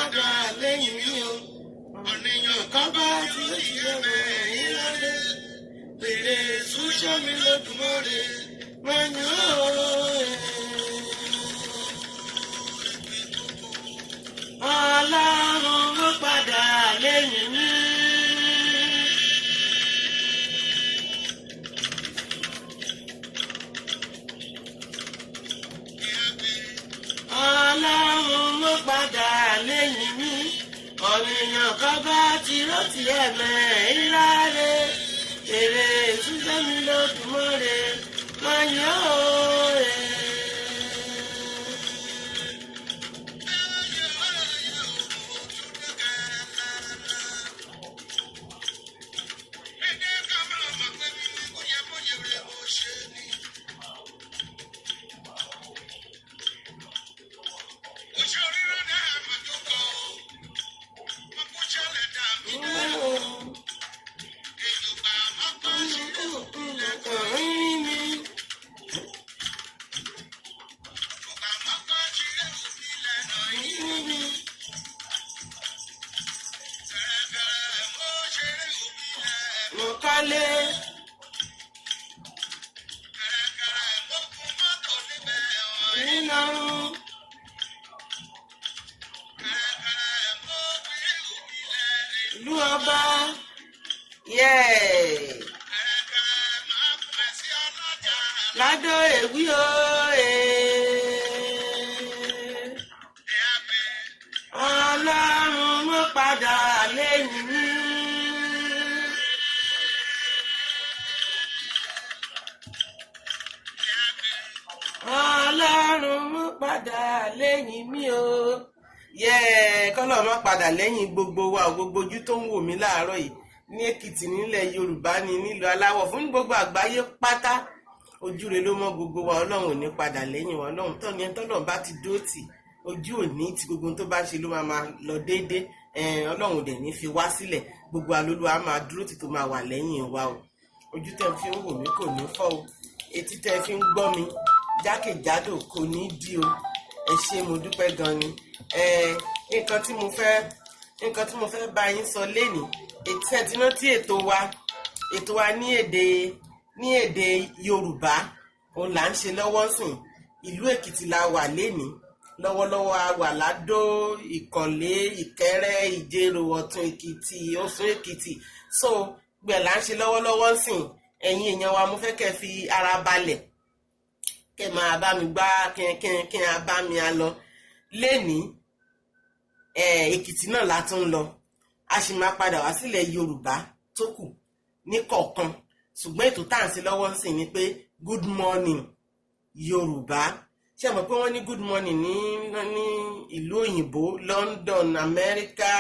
padà lẹ́yìn mi o ọ̀nìyàn kan bá ti ó ti ẹ̀mẹ̀ ìlàlẹ̀ bèrè súnṣọ́ mi lódùmọ̀rẹ́ mọ̀nyí o. Ọlọ́run ló padà lẹ́yìn mi. Ọlọ́run ló padà lẹ́yìn mi. Ọ̀nìyàn kan bá ti rántí ẹ̀mẹ̀ ìrárẹ̀. Èrè ìtúnṣẹ́ mi lódùmọ̀rẹ́ máa yọ̀ ọ́. Ládò èwí o Ọlọ́run ló padà lẹ́yìn mi. Ọlọ́run ló padà lẹ́yìn mi o. Kọ́lọ́ má padà lẹ́yìn gbogbo wa o, gbogbo ojú tó ń wò mí láàárọ̀ yìí ní Èkìtì nílẹ̀ Yorùbá ni nílùú aláwọ̀ fún gbogbo àgbáyé pátá. Ojú rẹ ló mọ gbogbo wa, Ọlọ́run ò ní padà lẹ́yìn wa. Ọlọ́run tó ní ẹni tọ́lọ́run bá ti dúró tì ojú òní tí gbogbo tó bá ṣe ló máa lọ déédé. Ọlọ́run dẹ̀ ní fi wá sílẹ̀, gbogbo alólù á máa dúró tì tó máa wà lẹ́yìn wa o. Ojú tẹ́ fi ń wò mí kò ní fọ́ o, etí tẹ́ fi ń gbọ́ mi jákèjádò kò ní dí o. Ẹ ṣé mo dúpẹ́ gan ni. Nǹkan tí mo fẹ́ bá yín sọ lénìí, ètí rántí ètò wa ní èdè Yorùbá òun là ń ṣe lọ́wọ́ sìn. Ìlú Èkìtì la wà lénìí lọ́wọ́lọ́wọ́, a wà Ládó, Ìkọ̀lé, Ìkẹ́rẹ́, Ìjẹ̀rò, Ọ̀tún Èkìtì, Ọ̀ṣun Èkìtì. So gbẹ̀ là ń ṣe lọ́wọ́lọ́wọ́ sìn. Ẹ̀yin èèyàn wa mo fẹ́ kẹ́ fi ara balẹ̀, kẹ́ máa bá mi gbá kí a bá mi a lọ lénìí. Èkìtì náà la tún lọ, a sì máa padà wá sílẹ̀ Yorùbá tó kù ní kọ̀ọ̀kan. Ṣùgbọ́n ètò tá à ń ṣe lọ́wọ́ ń sìn ni pé good morning Yorùbá. Ṣé mọ̀ pé wọ́n ní good morning ní ìlú òyìnbó, London, America,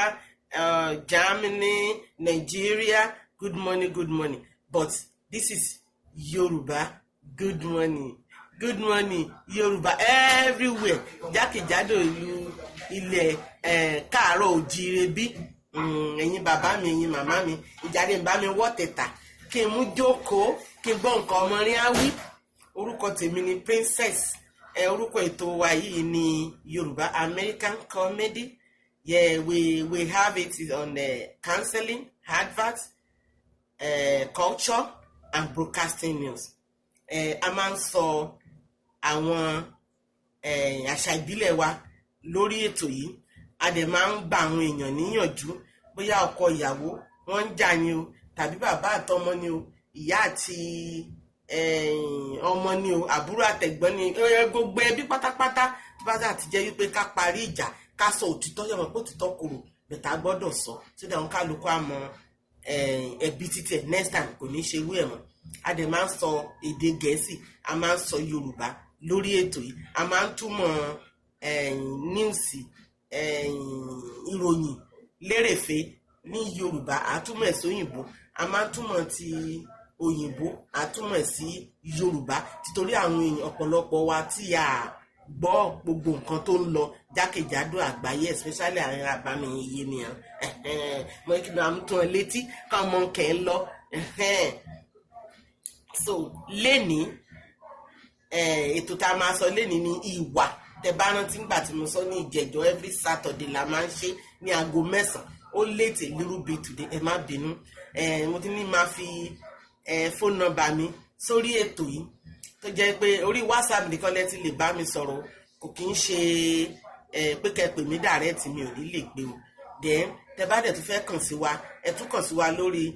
Germany, Nigeria, good morning. But this is Yorùbá, good morning Yorùbá everywhere, jákèjádò ìlú ilẹ̀ káàárọ̀ òjíire bí. Ẹ̀yin bàbá mi, ẹ̀yin màmá mi, ìjáde ń bá mi wọ́ tẹ̀tà kí n mú jókòó kí n gbọ́ nǹkan ọmọ rí á wí. Orúkọ tèmi ni Princess. Orúkọ ètò wa yìí ni Yorùbá American Comedy. We have it on counseling, advert, culture and broadcasting news. A máa ń sọ àwọn àṣà ìbílẹ̀ wa lórí ètò yìí. A dẹ̀ máa ń gba àwọn èèyàn níyànjú, bóyá ọkọ ìyàwó wọ́n ń jà ni o, tàbí bàbá àtọmọ ni o, ìyá àti ọmọ ni o, àbúrò àtẹ̀gbọ́n ni, gbogbo ẹbí pátápátá tó bá dà ti jẹ́ wípé ká parí ìjà, ká sọ òtítọ́, yọmọ pé òtítọ́ korò bẹ̀tà gbọ́dọ̀ sọ tí dáhùn kálukú àmọ́ ẹbí títẹ̀ next time kò ní ṣe wé ẹ̀ mọ́. A dẹ̀ máa ń sọ èdè Gẹ̀ẹ́sì, a máa ń sọ Yorùbá lórí ètò yìí, a máa ń túmọ̀ níùsì, ìròyìn lérèfé ní Yorùbá, àtúmọ̀ sí òyìnbó, a máa ń túmọ̀ ti òyìnbó àtúmọ̀ sí Yorùbá, títorí àwọn èèyàn ọ̀pọ̀lọpọ̀ wa tí a gbọ́ gbogbo nǹkan tó ń lọ jákèjádò àgbáyé, especially àwọn àbámi iye nìyẹn. Mo kí ni àmú tún ẹ létí káwọn ọmọ kẹ́ ń lọ. So lénìí ètò tá a máa sọ lénìí ni ìwà tẹ́ bá rántí nígbà tí mo sọ ní ìjẹjọ every Saturday la máa ń ṣe ní aago 9 ó late a little bit today ẹ má bínú mo ti ní máa fi phone number mi sórí ètò yìí tó jẹ́ pé orí WhatsApp nìkan lẹ ti lè bá mi sọ̀rọ̀ kò kí ń ṣe pé kẹ́ pè mí direct mi ò ní lè gbé o then tẹ́ bá dẹ̀ tún fẹ́ kàn sí wa ẹ tún kàn sí wa lórí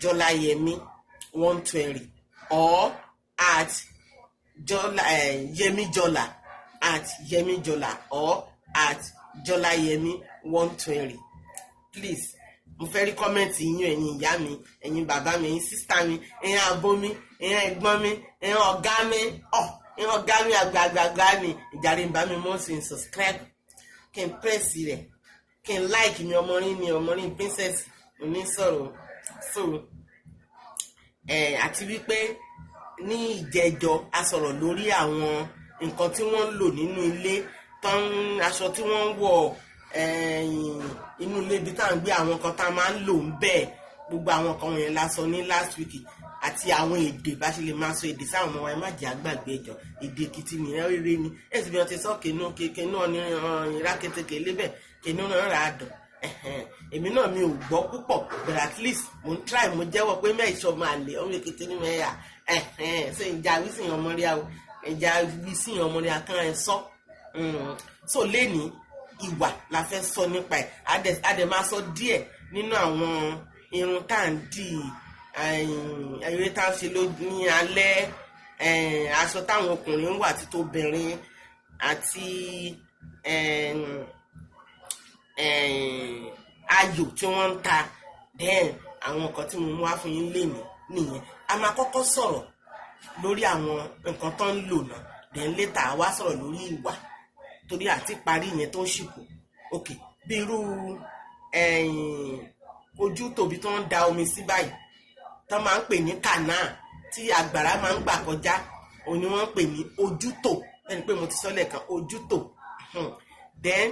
@jolayemi120 or @yemijola @yemijola or @jolayemi120 please mo fẹ́ rí kọ́mẹ́ǹtì yín ẹ̀yin ìyá mi ẹ̀yin bàbá mi ẹ̀yin sísítà mi ẹ̀yin àbó mi ẹ̀yin ẹ̀gbọ́n mi ẹ̀yin ọ̀gá mi ẹ̀yin ọ̀gá mi àgbààgbà mi ìjàre ń bá mi mọ́ sí subscribe kí n press rẹ̀ kí n like mi ọmọrin princess òní sọ̀rọ̀ so àti wípé ní ìjẹjọ a sọ̀rọ̀ lórí àwọn nǹkan tí wọ́n ń lò nínú ilé tán aṣọ tí wọ́n ń wọ̀ inú ilé ibi tá à ń gbé àwọn kan tá a máa ń lò ń bẹ́ẹ̀ gbogbo àwọn kan wọ̀nyẹn la sọ ní last week àti àwọn èdè bá ṣe lè máa sọ èdè sáwọn ọmọ wa ẹ má jẹ́ àgbàgbé ẹjọ́ èdè Èkìtì nìyẹn rere ni ẹ̀sìn bí wọ́n ti sọ kénú ní ìrákétékè lébẹ̀ kénú náà rà á dùn èmi náà mi ò gbọ́ púpọ̀ but at least mo ń try mo jẹ́wọ́ pé mẹ́ẹ̀ṣọ́ máa lè ọmọ Èkìtì ní mẹ́ẹ̀yà ṣe ìjà wísìn ọmọ rí àwọn ìjà wísìn ọmọ rí akán ẹ̀ sọ so lẹ́ni ìwà la fẹ́ sọ nípa ẹ̀ adẹ̀ máa sọ díẹ̀ nínú àwọn irun tá à ń dì eré tá à ń ṣe ní alẹ́ aṣọ táwọn ọkùnrin ń wà àti tóbìnrin àti ayò tí wọ́n ń ta then àwọn nǹkan tí mo mú wá fún yín lénìí nìyẹn a máa kọ́kọ́ sọ̀rọ̀ lórí àwọn nǹkan tó ń lò náà then later a wá sọ̀rọ̀ lórí ìwà torí àti parí yẹn tó ń ṣìkò ok bí irú ojú tòbí tó ń da omi sí báyìí tó máa ń pè ní canal tí àgbàrá máa ń gbà kọjá òun ni wọ́n ń pè ní ojútò ẹni pé mo ti sọ lẹ́ẹ̀kan ojútò then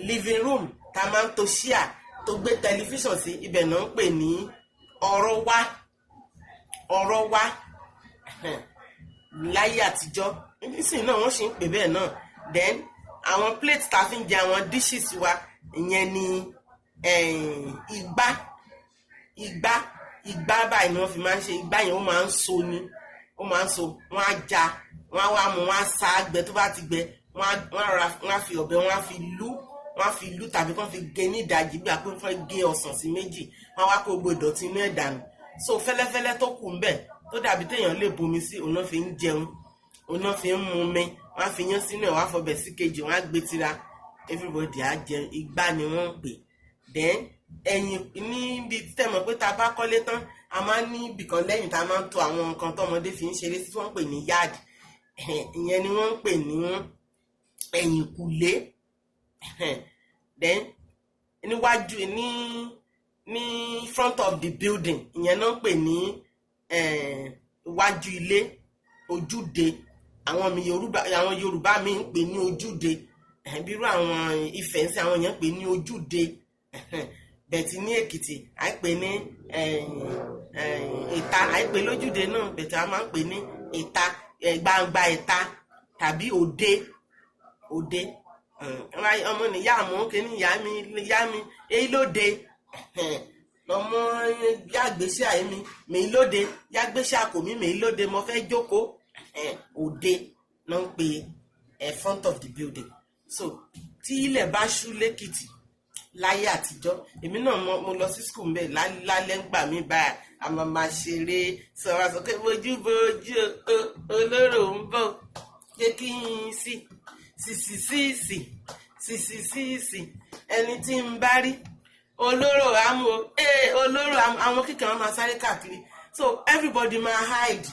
living room tá máa ń to ṣíà tó gbé tẹlifíṣàn sí ibẹ̀ náà ń pè ní ọ̀rọ̀ wá láyé àtijọ́ nísìnyí náà wọ́n sì ń pè bẹ́ẹ̀ náà then àwọn plate tá fi ń jẹ àwọn dishes wa ìyẹn ni igbá báyìí ni wọ́n fi máa ń ṣe igbá yẹn ó máa ń so wọ́n á já wọ́n á wá mú wọ́n á sá gbẹ tó bá ti gbẹ wọ́n á fi ọ̀bẹ wọ́n á fi lú tàbí kán fi gé ní ìdajì bí àpò fẹ́ gé ọsàn sí méjì wọ́n wá kó gbogbo ìdọ̀tí inú ẹ̀ dànù so fẹ́lẹ́fẹ́lẹ́ tó kù ń bẹ̀ tó dàbí téèyàn lè bomi sí òun náà fi ń jẹun òun náà fi ń mu mi wọ́n á fi yán sínú ẹ̀ wọ́n á fọbẹ̀ sí kejì wọ́n á gbé tira everybody á jẹun igbá ni wọ́n ń pè then ẹ̀yìn níbi tẹ̀mọ̀ pé tá a bá kọ́lé tán a máa ń ní ibìkan lẹ́yìn tá a máa ń to àwọn nǹkan tọ́mọdé fi ń ṣeré sí tí wọ́n ń pè ní yard ìyẹn ni wọ́n ń pè ní ẹ̀yìnkùlé then níwájú ní front of the building ìyẹn náà ń pè ní iwájú ilé ojúde àwọn Yorùbá mi ń pè ní ojúde bírú àwọn Ifẹ̀ ń sẹ àwọn èèyàn pè ní ojúde bẹ̀tì ní Èkìtì àìpè ní ìta àìpè lójúde náà bẹ̀tì a máa ń pè ní ìta gbangba ìta tàbí òde ọmọ nìyá àmọ́ kí ní ìyá mi èyí lóde ọmọ yàgbésí àìmí mèyí lóde yàgbésí àkòmí mèyí lóde mo fẹ́ jókòó òde náà ń pè front of the building so tí ilẹ̀ bá ṣú lẹ́kìtì láyé àtijọ́ èmi náà mo lọ sí school mbẹ́ lálẹ́ ń gbà mí báyà a máa ṣeré sọ̀rọ̀ àsọ̀kẹ́ bojú olóró ń bọ̀ ṣé kí n sí ẹni tí ń bá rí olóró àwọn kíkẹ́ wọn máa sáré káàkiri so everybody máa hide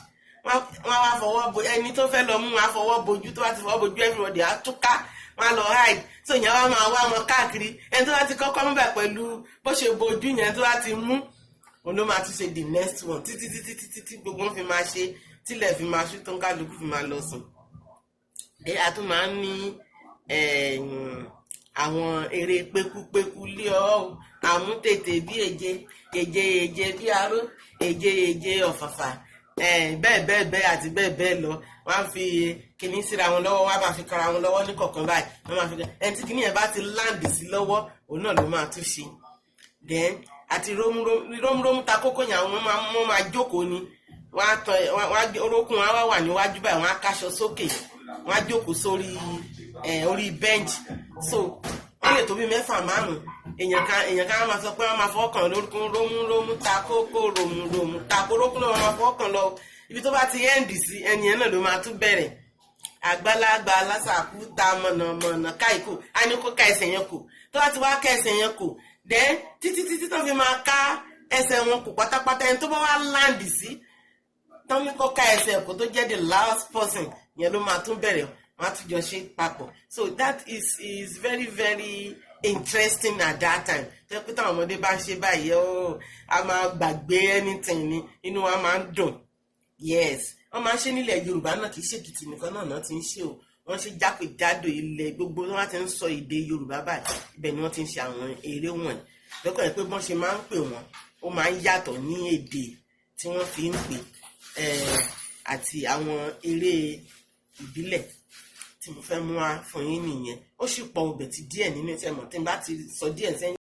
wọ́n wá fọwọ́ bo ẹni tó fẹ́ lọ mú wọn á fọwọ́ bojú tó bá ti fọwọ́ bojú everybody á túká wọ́n á lọ hide so ìyẹn wá máa wá wọn káàkiri ẹni tó bá ti kọ́kọ́ mú bẹ̀ pẹ̀lú bó ṣe bojú yẹn tó bá ti mú òun ló máa tún ṣe the next one títí gbogbo wọn fi máa ṣe tílẹ̀ fi máa ṣú tó ń kálukú fi máa lọ sùn. a tún máa ń ní àwọn eré pékúpékú lé ọ́ àmútètè bí èje bí aró èje ọ̀fàfà bẹ́ẹ̀ àti bẹ́ẹ̀ lọ wọ́n á fi kìíní síra wọn lọ́wọ́ wọ́n á máa fi kara wọn lọ́wọ́ ní kọ̀ọ̀kan báyìí wọ́n máa fi ẹni tí kìíní yẹn bá ti láǹdì sí lọ́wọ́ òun náà ló máa tún ṣe. then àti rómúrómú ta kókó yẹn àwọn wọ́n máa jókòó ni orókùn wọn á wà níwájú báyìí wọ́n á káṣọ sókè wọ́n á jókòó sórí orí bench. so wọ́n lè tó bí 6 5 èèyàn kan máa sọ pé wọ́n máa fọwọ́kàn lórúkún rómúrómú ta kókó rómúrómú ta kórókún náà wọ́n máa fọwọ́kàn lọ ibi tó bá ti ẹ́ǹdì sí ẹni yẹn náà ló máa tún bẹ̀rẹ̀. àgbàlagbà lásàkúta mọ̀nàmọ̀nà káìkò á ní kó ká ẹsẹ̀ yẹn kò tó bá ti wá ká ẹsẹ̀ yẹn kò then títí tó fi máa ká ẹsẹ̀ wọn kò pátápátá ẹni tó bá wá láǹdì sí tán ní kó ká ẹsẹ̀ kò tó jẹ́ the last person yẹn ló máa tún bẹ̀rẹ̀ wọ́n á tún jọ ṣe papọ̀. so that is very very interesting at that time. tẹ́ pé táwọn ọmọdé bá ń ṣe báyìí a máa gbàgbé anything ni inú wa máa ń dùn. yes wọ́n máa ń ṣe nílẹ̀ Yorùbá náà kì í ṣe Èkìtì nìkan náà ti ń ṣe o wọ́n ṣe jákèjádò ilẹ̀ gbogbo wọ́n ti ń sọ èdè Yorùbá báyìí ibẹ̀ ni wọ́n ti ń ṣe àwọn eré wọ̀nyí lọ́kàn yẹn pé bọ́n ṣe máa ń pè wọ́n ó máa ń yàtọ̀ ní èdè tí wọ́n fi ń pè àti àwọn eré ìbílẹ̀ tí mo fẹ́ mú wá fún yín nìyẹn ó sì pọ̀ ọbẹ̀ tí díẹ̀ nínú ìtẹ̀mọ̀ tí n bá ti sọ díẹ̀ sẹ́yìn.